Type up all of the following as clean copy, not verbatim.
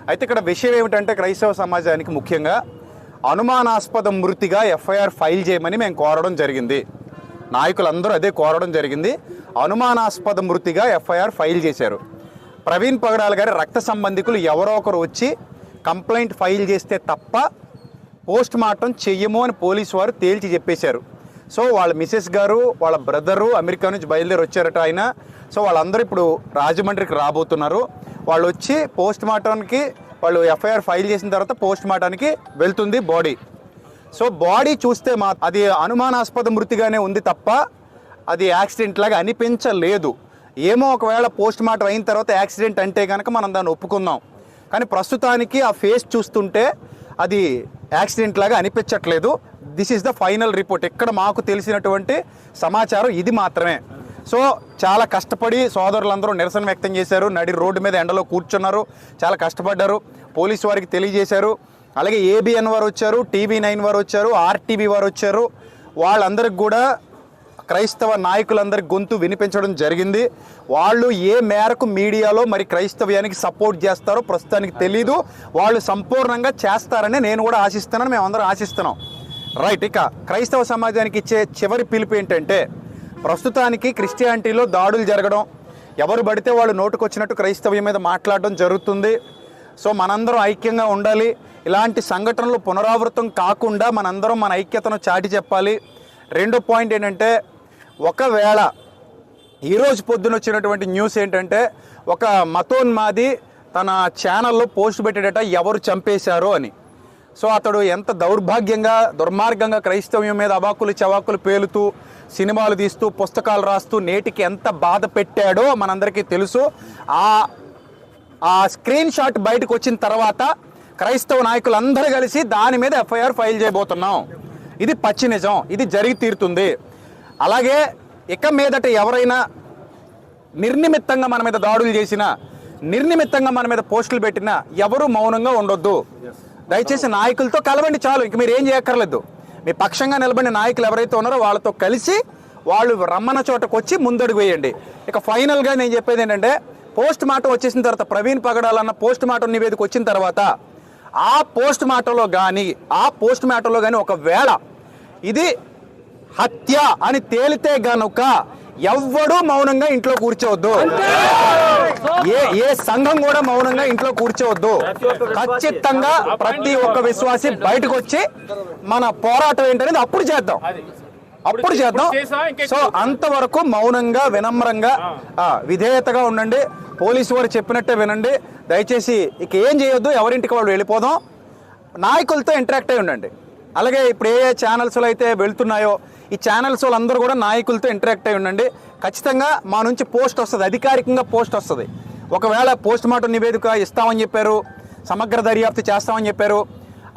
అయితే ఇక్కడ విషయం ఏమిటంటే క్రైస్తవ సమాజానికి ముఖ్యంగా అనుమానాస్పద మృతిగా ఎఫ్ఐఆర్ ఫైల్ చేయమని మేము కోరడం జరిగింది. నాయకులందరూ అదే కోరడం జరిగింది. అనుమానాస్పద మృతిగా ఎఫ్ఐఆర్ ఫైల్ చేశారు. ప్రవీణ్ పగడాల గారి రక్త సంబంధికులు ఎవరో ఒకరు వచ్చి కంప్లైంట్ ఫైల్ చేస్తే తప్ప పోస్ట్ మార్టం చెయ్యము అని పోలీసు వారు తేల్చి చెప్పేశారు. సో వాళ్ళ మిసెస్ గారు వాళ్ళ బ్రదరు అమెరికా నుంచి బయలుదేరి వచ్చారట ఆయన. సో వాళ్ళందరూ ఇప్పుడు రాజమండ్రికి రాబోతున్నారు. వాళ్ళు వచ్చి పోస్ట్ మార్టంకి వాళ్ళు ఎఫ్ఐఆర్ ఫైల్ చేసిన తర్వాత పోస్ట్ మార్టానికి వెళ్తుంది బాడీ. సో బాడీ చూస్తే అది అనుమానాస్పద మృతిగానే ఉంది తప్ప అది యాక్సిడెంట్ లాగా అనిపించలేదు. ఏమో ఒకవేళ పోస్ట్ మార్టం అయిన తర్వాత యాక్సిడెంట్ అంటే కనుక మనం దాన్ని ఒప్పుకుందాం. కానీ ప్రస్తుతానికి ఆ ఫేస్ చూస్తుంటే అది యాక్సిడెంట్ లాగా అనిపించట్లేదు. This is the final report. ఇక్కడ మాకు తెలిసినటువంటి సమాచారం ఇది మాత్రమే. సో చాలా కష్టపడి సోదరులందరూ నిరసన వ్యక్తం చేశారు. నడి రోడ్డు మీద ఎండలో కూర్చున్నారు, చాలా కష్టపడ్డారు, పోలీసు వారికి తెలియజేశారు. అలాగే ఏబిఎన్ వారు వచ్చారు, TV9 వారు వచ్చారు, RTV వారు వచ్చారు. వాళ్ళందరికి కూడా క్రైస్తవ నాయకులందరి గొంతు వినిపించడం జరిగింది. వాళ్ళు ఏ మేరకు మీడియాలో మరి క్రైస్తవ్యానికి సపోర్ట్ చేస్తారో ప్రస్తుతానికి తెలీదు. వాళ్ళు సంపూర్ణంగా చేస్తారని నేను కూడా ఆశిస్తున్నాను, మేమందరం ఆశిస్తున్నాం. రైట్. ఇక క్రైస్తవ సమాజానికి ఇచ్చే చివరి పిలుపు ఏంటంటే, ప్రస్తుతానికి క్రిస్టియానిటీలో దాడులు జరగడం, ఎవరు పడితే వాళ్ళు నోటుకొచ్చినట్టు క్రైస్తవ్యం మీద మాట్లాడడం జరుగుతుంది. సో మనందరం ఐక్యంగా ఉండాలి. ఇలాంటి సంఘటనలు పునరావృతం కాకుండా మనందరం మన ఐక్యతను చాటి చెప్పాలి. రెండో పాయింట్ ఏంటంటే, ఒకవేళ ఈరోజు పొద్దున వచ్చినటువంటి న్యూస్ ఏంటంటే, ఒక మతోన్మాది తన ఛానల్లో పోస్ట్ పెట్టేటట ఎవరు చంపేశారో అని. సో అతడు ఎంత దౌర్భాగ్యంగా దుర్మార్గంగా క్రైస్తవ్యం మీద అవాకులు చవాకులు పేలుతూ సినిమాలు తీస్తూ పుస్తకాలు రాస్తూ నేటికి ఎంత బాధ పెట్టాడో మనందరికీ తెలుసు. ఆ స్క్రీన్ షాట్ బయటకు వచ్చిన తర్వాత క్రైస్తవ నాయకులందరూ కలిసి దాని మీద ఎఫ్ఐఆర్ ఫైల్ చేయబోతున్నాం. ఇది పచ్చి నిజం, ఇది జరిగి తీరుతుంది. అలాగే ఇక మీదట ఎవరైనా నిర్నిమిత్తంగా మన మీద దాడులు చేసినా, నిర్నిమిత్తంగా మన మీద పోస్టులు పెట్టినా ఎవరు మౌనంగా ఉండొద్దు. దయచేసి నాయకులతో కలవండి, చాలు. ఇంక మీరు ఏం చేయక్కర్లేదు. మీ పక్షంగా నిలబడిన నాయకులు ఎవరైతే ఉన్నారో వాళ్ళతో కలిసి వాళ్ళు రమ్మన్న చోటకు వచ్చి ముందడుగు వేయండి. ఇక ఫైనల్గా నేను చెప్పేది ఏంటంటే, పోస్ట్ మార్టం వచ్చేసిన తర్వాత ప్రవీణ్ పగడాలన్న పోస్ట్ మార్టం నివేదిక వచ్చిన తర్వాత ఆ పోస్ట్ మార్టంలో కానీ ఒకవేళ ఇది హత్య అని తేలితే గనుక ఎవ్వడూ మౌనంగా ఇంట్లో కూర్చోవద్దు. ఏ సంఘం కూడా మౌనంగా ఇంట్లో కూర్చోవద్దు. ఖచ్చితంగా ప్రతి ఒక్క విశ్వాసి బయటకు వచ్చి మన పోరాటం ఏంటనేది అప్పుడు చేద్దాం. సో అంతవరకు మౌనంగా వినమ్రంగా విధేయతగా ఉండండి. పోలీసు వారు చెప్పినట్టే వినండి. దయచేసి ఇక ఏం చేయొద్దు, ఎవరింటికి వాళ్ళు వెళ్ళిపోదాం. నాయకులతో ఇంటరాక్ట్ అయి ఉండండి. అలాగే ఇప్పుడు ఏ ఛానల్స్లో అయితే వెళ్తున్నాయో ఈ ఛానల్స్ వాళ్ళందరూ కూడా నాయకులతో ఇంటరాక్ట్ అయి ఉండండి. ఖచ్చితంగా మా నుంచి పోస్ట్ వస్తుంది, అధికారికంగా పోస్ట్ వస్తుంది. ఒకవేళ పోస్ట్ మార్టం నివేదిక ఇస్తామని చెప్పారు, సమగ్ర దర్యాప్తు చేస్తామని చెప్పారు.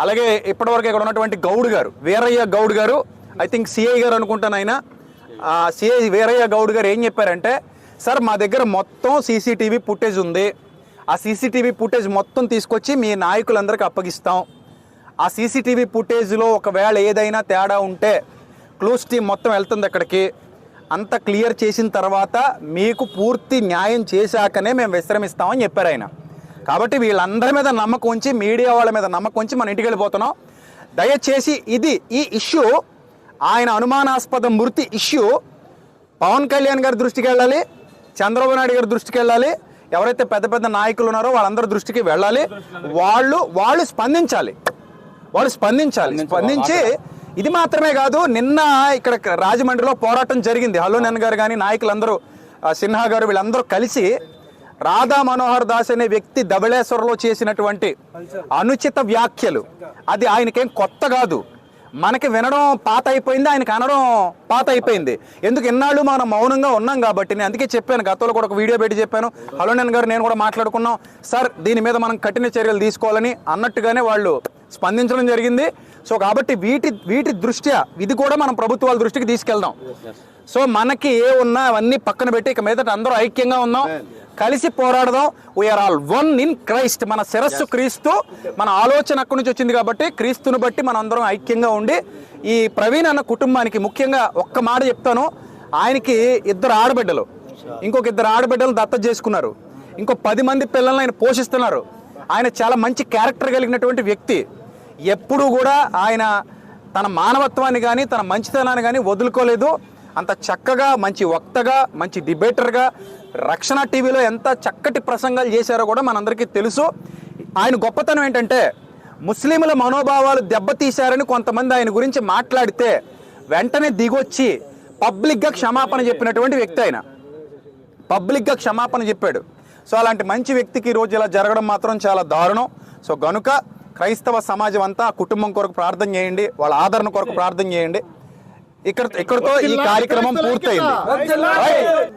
అలాగే ఇప్పటివరకు ఇక్కడ ఉన్నటువంటి గౌడ్ గారు, వీరయ్య గౌడ్ గారు, ఐ థింక్ సిఐ గారు అనుకుంటాను ఆయన, సిఐ వీరయ్య గౌడ్ గారు ఏం చెప్పారంటే, సార్ మా దగ్గర మొత్తం CCTV ఫుటేజ్ ఉంది. ఆ CCTV ఫుటేజ్ మొత్తం తీసుకొచ్చి మీ నాయకులందరికీ అప్పగిస్తాం. ఆ CCTV ఫుటేజ్లో ఒకవేళ ఏదైనా తేడా ఉంటే క్లూస్ టీం మొత్తం వెళ్తుంది అక్కడికి. అంత క్లియర్ చేసిన తర్వాత మీకు పూర్తి న్యాయం చేశాకనే మేము విశ్రమిస్తామని చెప్పారు ఆయన. కాబట్టి వీళ్ళందరి మీద నమ్మకం ఉంచి, మీడియా వాళ్ళ మీద నమ్మకం ఉంచి మన ఇంటికి వెళ్ళిపోతున్నాం. దయచేసి ఈ ఇష్యూ, ఆయన అనుమానాస్పద మృతి ఇష్యూ పవన్ కళ్యాణ్ గారి దృష్టికి వెళ్ళాలి, చంద్రబాబు నాయుడు గారి దృష్టికి వెళ్ళాలి, ఎవరైతే పెద్ద పెద్ద నాయకులు ఉన్నారో వాళ్ళందరి దృష్టికి వెళ్ళాలి. వాళ్ళు స్పందించాలి. స్పందించి ఇది మాత్రమే కాదు, నిన్న ఇక్కడ రాజమండ్రిలో పోరాటం జరిగింది. హలోనన్ గారు కానీ నాయకులందరూ, సిన్హా గారు, వీళ్ళందరూ కలిసి రాధా మనోహర్ దాస్ అనే వ్యక్తి ధవళేశ్వరంలో చేసినటువంటి అనుచిత వ్యాఖ్యలు, అది ఆయనకేం కొత్త కాదు. మనకి వినడం పాత అయిపోయింది, ఆయనకి అనడం పాత అయిపోయింది. ఎందుకు ఇన్నాళ్ళు మనం మౌనంగా ఉన్నాం కాబట్టి. నేను అందుకే చెప్పాను, గతంలో కూడా ఒక వీడియో పెట్టి చెప్పాను. హలోనన్ గారు నేను కూడా మాట్లాడుకున్నాం, సార్ దీని మీద మనం కఠిన చర్యలు తీసుకోవాలని అన్నట్టుగానే వాళ్ళు స్పందించడం జరిగింది. సో కాబట్టి వీటి దృష్ట్యా ఇది కూడా మనం ప్రభుత్వాల దృష్టికి తీసుకెళ్దాం. సో మనకి ఏ ఉన్నా అవన్నీ పక్కన పెట్టి ఇక మీదట అందరూ ఐక్యంగా ఉందాం, కలిసి పోరాడదాం. We are all one in Christ. మన శిరస్సు క్రీస్తు, మన ఆలోచన అక్కడి నుంచి వచ్చింది కాబట్టి క్రీస్తుని బట్టి మనం అందరం ఐక్యంగా ఉండి ఈ ప్రవీణ్ అన్న కుటుంబానికి ముఖ్యంగా ఒక్క మాట చెప్తాను. ఆయనకి 2 ఆడబిడ్డలు, ఇంకొక 2 ఆడబిడ్డలు దత్తత చేసుకున్నారు, ఇంకో 10 మంది పిల్లల్ని ఆయన పోషిస్తున్నారు. ఆయన చాలా మంచి క్యారెక్టర్ కలిగినటువంటి వ్యక్తి. ఎప్పుడూ కూడా ఆయన తన మానవత్వాన్ని కానీ తన మంచితనాన్ని కానీ వదులుకోలేదు. అంత చక్కగా మంచి వక్తగా మంచి డిబేటర్గా రక్షణ టీవీలో ఎంత చక్కటి ప్రసంగాలు చేశారో కూడా మనందరికీ తెలుసు. ఆయన గొప్పతనం ఏంటంటే ముస్లింల మనోభావాలు దెబ్బతీశారని కొంతమంది ఆయన గురించి మాట్లాడితే వెంటనే దిగొచ్చి పబ్లిక్గా క్షమాపణ చెప్పినటువంటి వ్యక్తి. ఆయన పబ్లిక్గా క్షమాపణ చెప్పాడు. సో అలాంటి మంచి వ్యక్తికి ఈరోజు ఇలా జరగడం మాత్రం చాలా దారుణం. సో గనుక క్రైస్తవ సమాజం అంతా కుటుంబం కొరకు ప్రార్థన చేయండి, వాళ్ళ ఆదరణ కొరకు ప్రార్థన చేయండి. ఇక్కడతో ఈ కార్యక్రమం పూర్తయింది.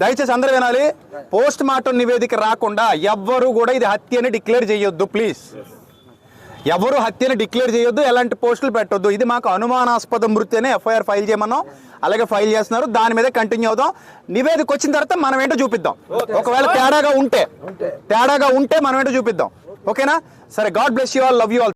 దయచేసి అందరూ వినాలి, పోస్ట్ మార్టం నివేదిక రాకుండా ఎవ్వరూ కూడా ఇది హత్యని డిక్లేర్ చేయొద్దు. ప్లీజ్ ఎవరు హత్యని డిక్లేర్ చేయొద్దు, ఎలాంటి పోస్టులు పెట్టొద్దు. ఇది మాకు అనుమానాస్పద మృతి అనే ఎఫ్ఐఆర్ ఫైల్ చేయమన్నాం, అలాగే ఫైల్ చేస్తున్నారు. దాని మీద కంటిన్యూ అవుదాం. నివేదిక వచ్చిన తర్వాత మనం ఏంటో చూపిద్దాం. ఒకవేళ తేడాగా ఉంటే మనం ఏంటో చూపిద్దాం. ఓకేనా? సరే, God bless you all, love you all.